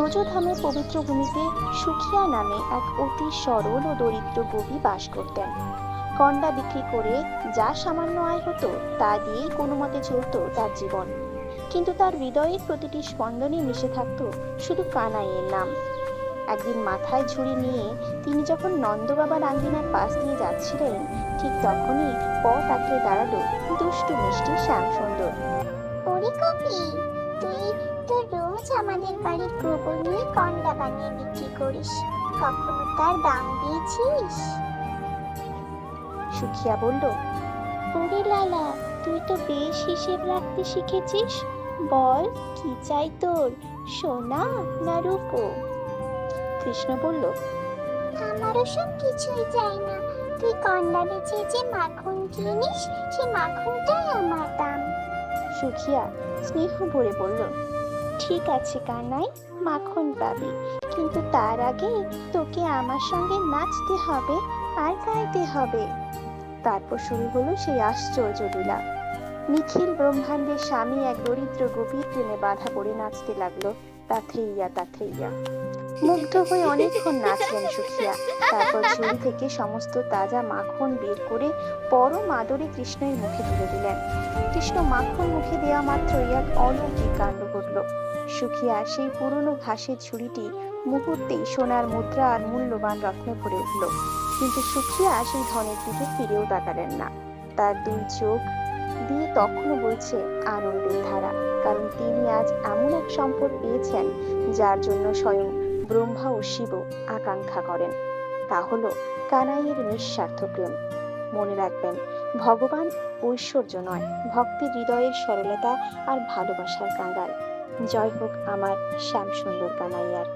ব্রজধামের পবিত্র ভূমিতে সুখিয়া নামে এক অতি সরল ও দরিদ্র গোপী বাস করতেন। কন্ডা বিক্রি করে যা সামান্য আয় হতো তা দিয়েই কোনো মতে চলত তার জীবন। কিন্তু তার হৃদয়ের প্রতিটি স্পন্দনে মিশে থাকত শুধু কানাইয়ের নাম। একদিন মাথায় ঝুড়ি নিয়ে তিনি যখন নন্দবাবার আঙ্গিনার পাশ দিয়ে যাচ্ছিলেন, ঠিক তখনই পথ আঁকড়ে দাঁড়ালো দুষ্টু মিষ্টি শ্যামসুন্দর। ওরে কপি, তুই তো রোজ আমাদের বাড়ির গোবর নিয়ে কন্ডা বানিয়ে বিক্রি করিস, কখনো তার দাম দিয়েছিস? সুখিয়া বলল, ওরে লালা, তুই তো বেশ হিসেব রাখতে শিখেছিস। বল, কি চাই তোর, সোনা না রূপো? কৃষ্ণ বলল, আমার ওসব কিছুই চাই না, তুই কন্ডা বেচে যে মাখন কিনিস সে মাখনটাই আমার দাম। সুখিয়া স্নেহ ভরে বলল, ঠিক আছে কানাই, মাখন পাবি, কিন্তু তার আগে তোকে আমার সঙ্গে নাচতে হবে আর গাইতে হবে। তারপর শুরু হলো সেই আশ্চর্য লীলা। নিখিল ব্রহ্মাণ্ডের স্বামী এক দরিদ্র গোপীর প্রেমে বাধা পড়ে নাচতে লাগলো তাথেইয়া তাথেইয়া। মুগ্ধ হয়ে অনেকক্ষণ নাচলেন সুখিয়া। তারপর ঝুড়ি থেকে সমস্ত তাজা মাখন বের করে পরম আদরে কৃষ্ণের মুখে তুলে দিলেন। কৃষ্ণ মাখন মুখে দেওয়া মাত্রই এক অলৌকিক কাণ্ড ঘটল। সুখিয়া সেই পুরনো ঘাসের ঝুড়িটি মুহূর্তেই সোনার মুদ্রা আর মূল্যবান রত্নে ভরে উঠল। কিন্তু সুখিয়া সেই ধনের দিকে ফিরেও তাকালেন না। তার দুই চোখ দিয়ে তখনও বইছে আনন্দের ধারা, কারণ তিনি আজ এমন এক সম্পদ পেয়েছেন যার জন্য স্বয়ং ব্রহ্মা ও শিব আকাঙ্ক্ষা করেন। তা হলো কানাইয়ের নিঃস্বার্থ প্রেম। মনে রাখবেন, ভগবান ঐশ্বর্য নয়, ভক্তের হৃদয়ের সরলতা আর ভালোবাসার কাঙ্গাল। জয় হোক আমার শ্যামসুন্দর কানাইয়ার।